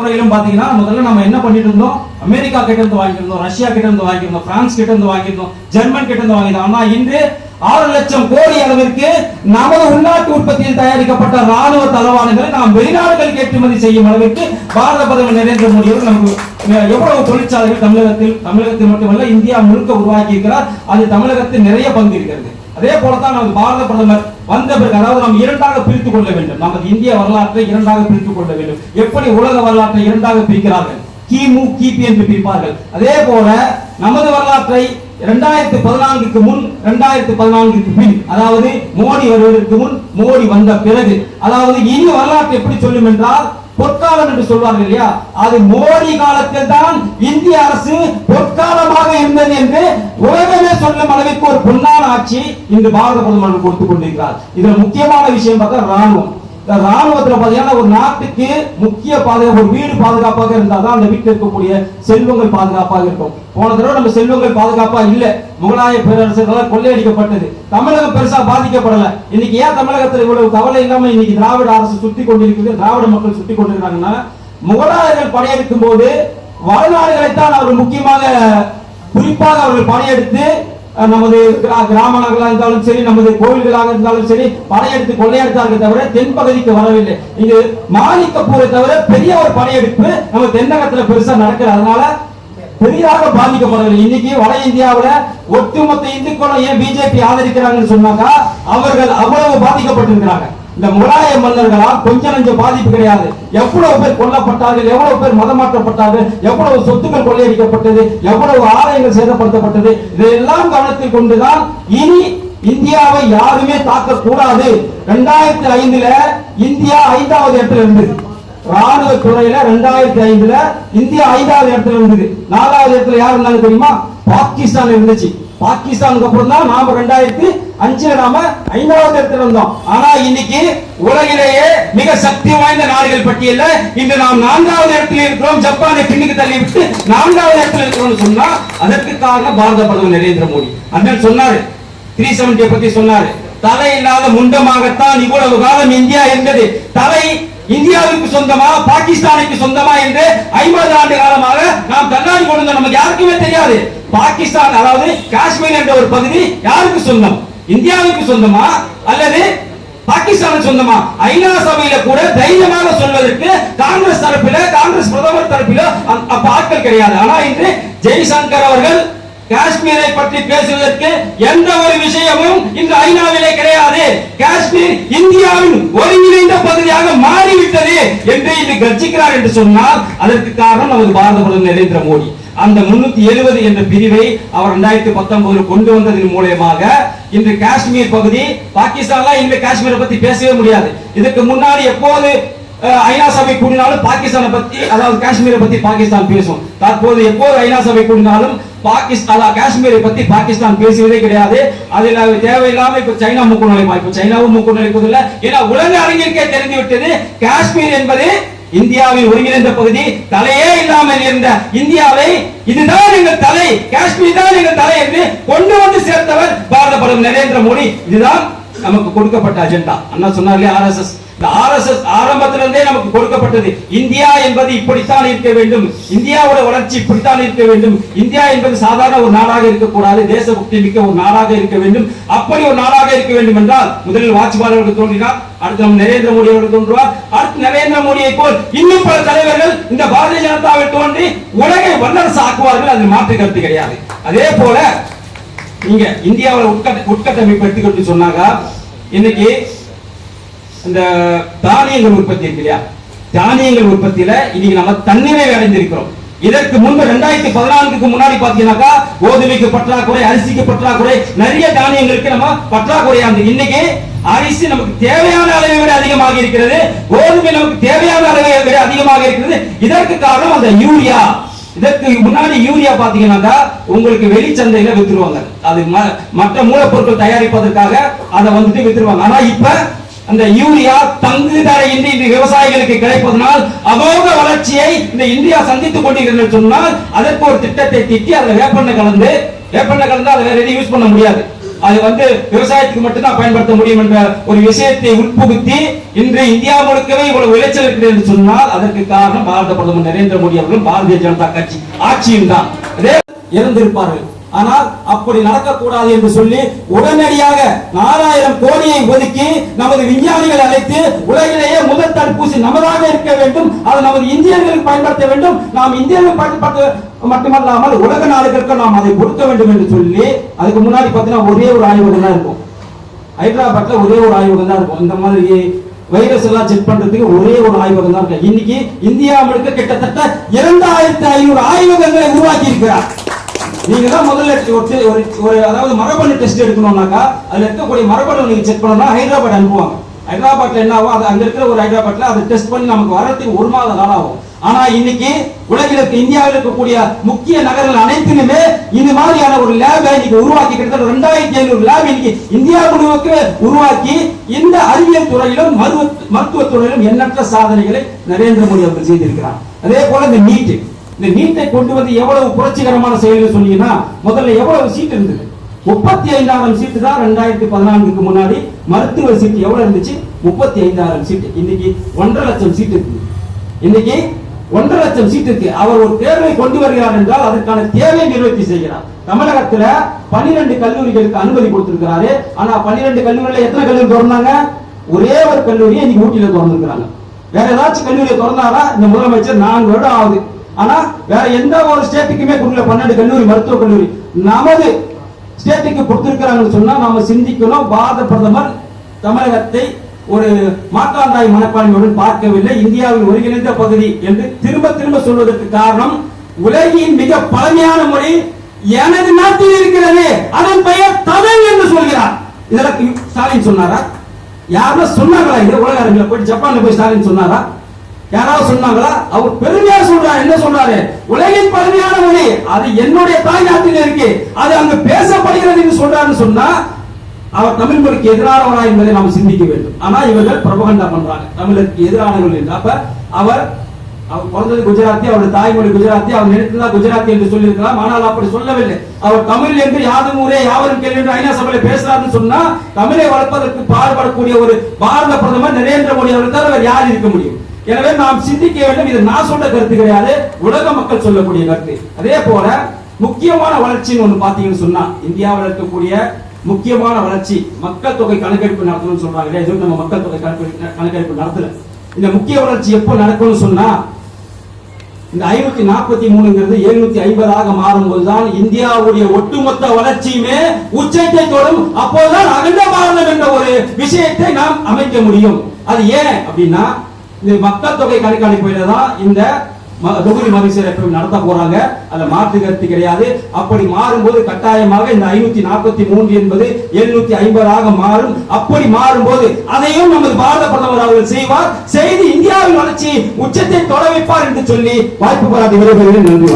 துறையிலும் பாத்தீங்கன்னா முதல்ல நம்ம என்ன பண்ணிட்டு இருந்தோம், அமெரிக்கா கிட்ட இருந்து வாங்கியிருந்தோம், ரஷ்யா கிட்ட இருந்து வாங்கியிருந்தோம், பிரான்ஸ் கிட்ட இருந்து வாங்கியிருந்தோம், ஜெர்மன் கிட்ட இருந்து வாங்கியிருந்தோம். ஆனா இன்று 6 லட்சம் கோடி அளவிற்கு நமது உள்நாட்டு உற்பத்தியில் தயாரிக்கப்பட்ட ராணுவ தளவாடங்களை நாம் வெளிநாடுகளுக்கு ஏற்றுமதி செய்யும் அளவிற்கு பாரத பிரதமர் நரேந்திர மோடி அவர்கள் நமக்கு எவ்வளவு தொழிற்சாலைகள் தமிழகத்தில் மட்டுமல்ல இந்தியா முழுக்க உருவாக்கி இருக்கிறார். அது தமிழகத்தில் நிறைய பங்கு இருக்கிறது. அதே போலதான் நமது பாரத பிரதமர் வந்த பிறகு, அதாவது நாம் இரண்டாக பிரித்துக் கொள்ள வேண்டும், நமது இந்திய வரலாற்றை இரண்டாக பிரித்துக் கொள்ள வேண்டும். எப்படி உலக வரலாற்றை இரண்டாக பிரிக்கிறார்கள், கிமு கிபி என்று பிரிப்பார்கள், அதே போல நமது வரலாற்றை 2014க்கு முன் 2014க்கு பின், அதாவது மோடி வருவதற்கு முன் மோடி வந்த பிறகு, அதாவது இனி வரலாற்று எப்படி சொல்லும் என்றால் பொற்காலம் என்று சொல்வார்கள் இல்லையா, அது மோடி காலத்தில் தான் இந்திய அரசு பொற்காலமாக இருந்தது என்று உலகமே சொல்லும் அளவிற்கு ஒரு பொன்னான ஆட்சி இன்று பாரத பிரதமர் கொடுத்துக் கொண்டிருக்கிறார். இதுல முக்கியமான விஷயம் பார்த்தா ராணுவம். ராணுவத்துல பாத்தீங்கன்னா ஒரு நாட்டுக்கு முக்கிய பாதுகாப்பு, ஒரு வீடு பாதுகாப்பாக இருந்தால்தான் அந்த வீட்டில் இருக்கக்கூடிய செல்வங்கள் பாதுகாப்பாக இருக்கும். போன தடவை நம்ம செல்வங்கள் பாதுகாப்பா இல்ல, முகலாய பேரரசர்களால் கொள்ளையடிக்கப்பட்டது. தமிழகம் பெருசா பாதிக்கப்படல. இன்னைக்கு ஏன் தமிழகத்தில் இவ்வளவு கவலை இல்லாம இன்னைக்கு திராவிட அரசு சுத்தி கொண்டிருக்கிறது, திராவிட மக்கள் சுத்தி கொண்டிருக்கிறாங்கன்னா, முகலாயர்கள் படையெடுக்கும் போது வடநாடுகளைத்தான் அவர்கள் முக்கியமாக குறிப்பாக அவர்கள் படையெடுத்து நமது கிராமங்களாக இருந்தாலும் சரி, நமது கோவில்களாக இருந்தாலும் சரி படையெடுத்து கொள்ளையடித்தார்கள் தவிர தென்பகுதிக்கு வரவில்லை. இங்கு மாணிக்கப்பூரை தவிர பெரிய ஒரு படையெடுப்பு நம்ம தென்னகத்துல பெருசா நடக்கிறது. அதனால பெரிதாக பாதிக்கப்படவில்லை. இன்னைக்கு வட இந்தியாவில் ஒட்டுமொத்த இந்துக்களும் ஏன் பிஜேபி ஆதரிக்கிறாங்கன்னு சொன்னாக்கா அவர்கள் அவ்வளவு பாதிக்கப்பட்டிருக்கிறாங்க. இந்த முகலாய மன்னர்களால் கொஞ்சம் நஞ்ச பாதிப்பு கிடையாது. எவ்வளவு பேர் கொல்லப்பட்டார்கள், எவ்வளவு பேர் மதமாற்றப்பட்டார்கள், எவ்வளவு சொத்துக்கள் கொள்ளையடிக்கப்பட்டது, எவ்வளவு ஆலயங்கள் சேதப்படுத்தப்பட்டது, இதையெல்லாம் கவனத்தில் கொண்டுதான் இனி இந்தியாவை யாருமே தாக்க கூடாது. 2005 இந்தியா 5வது இடத்துல இருந்தது. ராணுவ துறையில 2005 இந்தியா 5வது இடத்துல இருந்தது. 4வது இடத்துல யார் இருந்தாங்க தெரியுமா? பாகிஸ்தான் இருந்துச்சு. பாகிஸ்தானுக்கு அப்புறம் தான் நாம 2005 நாம 5வது இடத்துல இருந்தோம். ஆனா இன்னைக்கு உலகிலேயே மிக சக்தி வாய்ந்த நாடுகள் பட்டியல்ல இன்று நாம் 4வது இடத்துல இருக்கிறோம். ஜப்பானை பின்னுக்கு தள்ளிவிட்டு 4வது இடத்துல இருக்கிறோம் சொன்னா அதற்கு காரணம் பாரத பிரதமர் நரேந்திர மோடி. அண்ணன் சொன்னாரு, 370 பத்தி சொன்னாரு. தலை இல்லாத முண்டமாகத்தான் இவ்வளவு காலம் இந்தியா இருந்தது. தலை இந்தியாவுக்கு சொந்தமா பாகிஸ்தானுக்கு சொந்தமா என்று 50 ஆண்டு காலமாக நாம் தள்ளாடி கொண்டு நமக்கு யாருக்குமே தெரியாது. பாகிஸ்தான், அதாவது காஷ்மீர் என்ற ஒரு பகுதி யாருக்கு சொந்தம், இந்தியாவுக்கு சொந்தமா அல்லது பாகிஸ்தானுக்கு சொந்தமா? ஐநா சபையில கூட தைரியமாக சொல்வதற்கு காங்கிரஸ் தரப்பில, காங்கிரஸ் பிரதமர் தரப்பில அப்ப ஆட்கள் கிடையாது. ஆனா இன்று ஜெய்சங்கர் அவர்கள் காஷ்மீரை பற்றி பேசுவதற்கு எந்த ஒரு விஷயமும் இந்த ஐநாவிலே கிடையாது. காஷ்மீர் இந்தியாவின் ஒருங்கிணைந்த பகுதியாக மாறிவிட்டது என்று இன்று கர்ஜிக்கிறார் என்று சொன்னால் அதற்கு காரணம் நமது பாரத பிரதமர் நரேந்திர மோடி. அந்த 370 என்ற பிரிவை அவர் 2019 கொண்டு வந்ததன் மூலமாக இன்று காஷ்மீர் பகுதி, பாகிஸ்தான்ல இந்த காஷ்மீரை பத்தி பேசவே முடியாது. இதுக்கு முன்னாடி எப்போது ஐநா சபை கூடினாலும் பாகிஸ்தானை பத்தி, அதாவது காஷ்மீரை பத்தி பாகிஸ்தான் பேசும். தற்போது எப்போது ஐநா சபை கூடினாலும் பாகிஸ்தான் காஷ்மீரை பத்தி பாகிஸ்தான் பேசுவதே கிடையாது. அதில் தேவையில்லாம இப்ப சைனா மூக்கு நுழைமா, இப்ப சைனாவும் மூக்கு நுழைப்பதில்லை. ஏன்னா உலக அறிஞருக்கே தெரிந்து விட்டது காஷ்மீர் என்பது இந்தியாவின் ஒருங்கிணைந்த பகுதி. தலையே இல்லாமல் இருந்த இந்தியாவை இதுதான் எங்கள் தலை, காஷ்மீர் தான் எங்கள் தலை என்று கொண்டு வந்து சேர்த்தவர் பாரத பிரதமர் நரேந்திர மோடி. இதுதான் நமக்கு கொடுக்கப்பட்ட அஜெண்டா. அண்ணா சொன்னார்களே ஆர்எஸ்எஸ், ஆர்எஸ்எஸ் ஆரம்பத்திலிருந்தே நமக்கு கொடுக்கப்பட்டது. இந்தியா என்பது இப்படித்தான் இருக்க வேண்டும், இந்தியாவோட வளர்ச்சி இப்படித்தான் இருக்க வேண்டும், இந்தியா என்பது சாதாரண ஒரு நாடாக இருக்கக்கூடாது, தேசபக்தி மிக்க ஒரு நாடாக இருக்க வேண்டும். அப்படி ஒரு நாடாக இருக்க வேண்டும் என்றால் முதலில் வாஜ்பாய் அவர்கள் தோன்றினார், அடுத்து நம்ம நரேந்திர மோடி அவர்கள் தோன்றுவார், அடுத்து நரேந்திர மோடியை போல் இன்னும் பல தலைவர்கள் இந்த பாரதிய ஜனதாவில் தோன்றி உலகை வல்லரசு ஆக்குவார்கள். அதில் மாற்று கருத்து கிடையாது. அதே போல நீங்க இந்தியாவில் உட்கட்டமைப்பு எடுத்துக்கிட்டு சொன்னாங்க. இன்னைக்கு இந்த தானியங்கள் உற்பத்தி இருக்கு இல்லையா, தானியங்கள் உற்பத்தியில இன்னைக்கு நம்ம தன்னிறைவு அடைந்திருக்கிறோம். இதற்கு முன்பு 2014க்கு முன்னாடி பாத்தீங்கன்னாக்கா கோதுமைக்கு பற்றாக்குறை, அரிசிக்கு பற்றாக்குறை, நிறைய தானியங்களுக்கு நம்ம பற்றாக்குறையா இருந்தது. இன்னைக்கு அரிசி நமக்கு தேவையான அளவை விட அதிகமாக இருக்கிறது, கோதுமை நமக்கு தேவையான அளவை விட அதிகமாக இருக்கிறது. இதற்கு காரணம் அந்த யூரியா. இதற்கு முன்னாடி யூரியா பாத்தீங்கன்னாக்கா உங்களுக்கு வெளிச்சந்தையில வித்துருவாங்க, அது மற்ற மூலப்பொருட்கள் தயாரிப்பதற்காக அதை வந்துட்டு வித்துருவாங்க. ஆனா இப்ப அந்த யூரியா தங்கு தடையின்றி இந்த விவசாயிகளுக்கு கிடைப்பதனால் அமோக வளர்ச்சியை இந்த இந்தியா சந்தித்துக் கொண்டிருக்கிறது சொன்னால் அதற்கு ஒரு திட்டத்தை தீட்டி அதில் வேப்பெண்ணெய் கலந்து அதை வேற எதையும் யூஸ் பண்ண முடியாது. அது விவசாயத்துக்கு மட்டும்தான் பயன்படுத்த முடியும் என்ற ஒரு விஷயத்தை உட்புகுத்தி இன்று இந்தியா முழுக்கவே இவ்வளவு விளைச்சல் இருக்கிறது என்று சொன்னால் அதற்கு காரணம் பாரத பிரதமர் நரேந்திர மோடி அவர்களும் பாரதிய ஜனதா கட்சி ஆட்சியும் தான். இறந்திருப்பார்கள். ஆனால் அப்படி நடக்கக்கூடாது என்று சொல்லி உடனடியாக 4000 கோடியை ஒதுக்கி நமது விஞ்ஞானிகள் அழைத்து உலகிலேயே முதல் தடுப்பூசி நமதாக இருக்க வேண்டும், அது நமது இந்தியர்களுக்கு பயன்படுத்த வேண்டும், நாம் இந்தியர்கள் பயன்படுத்த மட்டுமல்லாமல் உலக நாடுகளுக்கு நாம் அதை கொடுக்க வேண்டும் என்று சொல்லி அதுக்கு முன்னாடி பார்த்தீங்கன்னா ஒரே ஒரு ஆய்வகம் தான் இருக்கும். ஹைதராபாத்ல ஒரே ஒரு ஆய்வகம் தான் இருக்கும். இந்த மாதிரி வைரஸ் எல்லாம் செக் பண்றதுக்கு ஒரே ஒரு ஆய்வகம் தான் இருக்கு. இன்னைக்கு இந்தியா முழுக்க கிட்டத்தட்ட 2500 ஆய்வகங்களை உருவாக்கி இருக்கிறார். நீங்க தான் முதல்ல ஒரு அதாவது மரபணு டெஸ்ட் எடுக்கணும்னாக்கா அதுல இருக்கக்கூடிய மரபணு நீங்க செக் பண்ணணும்னா ஹைதராபாத் அனுப்புவாங்க. ஹைதராபாத்ல என்ன ஆகும், அங்க இருக்கிற ஒரு ஹைதராபாத்ல அதை டெஸ்ட் பண்ணி நமக்கு வரதுக்கு 1 மாத காலம் ஆகும். ஆனா இன்னைக்கு உலகில் இந்தியாவில் இருக்கக்கூடிய முக்கிய நகரங்கள் அனைத்திலுமே இந்த மாதிரியான ஒரு லேபை இன்னைக்கு உருவாக்கி கிட்டத்தட்ட 2500 லேப் இன்னைக்கு இந்தியா முழுவதுக்கு உருவாக்கி இந்த அறிவியல் துறையிலும் மருத்துவ துறையிலும் எண்ணற்ற சாதனைகளை நரேந்திர மோடி அவர்கள் செய்திருக்கிறார். அதே போல இந்த நீட்டை கொண்டு வந்து எவ்வளவு புரட்சிகரமான செயல் சொன்னீங்கன்னா, முதல்ல எவ்வளவு சீட் இருந்தது? 35,000 சீட்டு தான் 2014க்கு முன்னாடி. மருத்துவ சீட்டு எவ்வளவு இருந்துச்சு? 35,000 சீட்டு. இன்னைக்கு 1.5 லட்சம் சீட்டு இருக்கு. இன்னைக்கு 1.5 லட்சம் சீட்டு இருக்கு. அவர் ஒரு தேர்வை கொண்டு வருகிறார் என்றால் அதற்கான தேவையை நிறைவேற்றி செய்கிறார். தமிழகத்துல 12 கல்லூரிகளுக்கு அனுமதி கொடுத்திருக்கிறாரு. ஆனா 12 கல்லூரியில எத்தனை கல்லூரி திறந்தாங்க? ஒரே ஒரு கல்லூரியை இன்னைக்கு ஊட்டியில திறந்திருக்கிறாங்க. வேற ஏதாச்சும் கல்லூரியை திறந்தாரா இந்த முதலமைச்சர்? 4 வருடம் ஆகுது. ஆனா வேற எந்த ஒரு ஸ்டேட்டுக்குமே கொடுக்கல. 12 கல்லூரி மருத்துவ கல்லூரி நமது ஸ்டேட்டுக்கு கொடுத்திருக்கிறாங்கன்னு சொன்னா நாம சிந்திக்கணும். பாரத பிரதமர் தமிழகத்தை ஒரு மாற்றாந்தாய் மனப்பான்மையுடன் பார்க்கவில்லை. இந்தியாவின் ஒருங்கிணைந்த பகுதி என்று திரும்ப திரும்ப சொல்வதற்கு காரணம், உலகின் மிக பழமையான மொழி எனது நாட்டில் இருக்கிறது, அதன் பெயர் தமிழ் என்று சொல்கிறார். இதற்கு ஸ்டாலின் சொன்னாரா? யாரும் சொன்னாங்களா? இது உலக அரங்கில் போய் ஜப்பான்ல போய் ஸ்டாலின் சொன்னாரா? யாராவது சொன்னாங்களா? அவர் பெருமையா சொல்றாரு. என்ன சொல்றாரு? உலகின் பழமையான மொழி அது என்னுடைய தாய் நாட்டில் இருக்கு, அது அங்கு பேசப்படுகிறது என்று சொல்றாருன்னு சொன்னா அவர் தமிழ் மொழிக்கு எதிரானவரா என்பதை நாம் சிந்திக்க வேண்டும். ஆனா இவர்கள் பிரபகண்டா பண்றாங்க தமிழுக்கு எதிரானவர்கள் என்று. அப்ப அவர் பிறந்தது குஜராத்தி, அவருடைய தாய்மொழி குஜராத்தி, அவர் நினைத்ததா குஜராத்தி என்று சொல்லியிருக்கலாம். ஆனால் அப்படி சொல்லவில்லை. அவர் தமிழ் என்று யாதும் ஊரே யாவரும் கேள்வி என்று ஐநா சபையில பேசுறாருன்னு சொன்னா தமிழை வளர்ப்பதற்கு பாடுபடக்கூடிய ஒரு பாரத பிரதமர் நரேந்திர மோடி அவர்கள் தவிர யார் இருக்க முடியும்? எனவே நாம் சிந்திக்க வேண்டும். இது நான் சொல்ற கருத்து கிடையாது, உலக மக்கள் சொல்லக்கூடிய கருத்து. அதே போல முக்கியமான வளர்ச்சின்னு ஒண்ணு பாத்தீங்கன்னு சொன்னா, இந்தியாவில் இருக்கக்கூடிய முக்கியமான வளர்ச்சி மக்கள் தொகை கணக்கெடுப்பு நடத்தணும்னு சொல்றாங்க. எதுவும் நம்ம மக்கள் தொகை கணக்கெடுப்பு நடத்தல. இந்த முக்கிய வளர்ச்சி எப்போ நடக்கும்னு சொன்னா, இந்த 543 750 மாறும்போதுதான் இந்தியாவுடைய ஒட்டுமொத்த வளர்ச்சியுமே உச்சத்தை தொடும். அப்போதுதான் அகண்ட பாரதம் என்ற ஒரு விஷயத்தை நாம் அமைக்க முடியும். அது ஏன் அப்படின்னா, இந்த மக்கள் தொகை கணக்கெடுப்பில தான் இந்த தொகுதி மறுசீரமைப்பு நடத்த போறாங்க. அதுல மாற்று கருத்து கிடையாது. அப்படி மாறும்போது கட்டாயமாக இந்த 543 என்பது 750 மாறும். அப்படி மாறும்போது அதையும் நமது பாரத பிரதமர் அவர்கள் செய்வார். செய்து இந்தியாவின் வளர்ச்சி உச்சத்தை தொட வைப்பார் என்று சொல்லி வாய்ப்பு பெறாத விரைவில் நன்றி.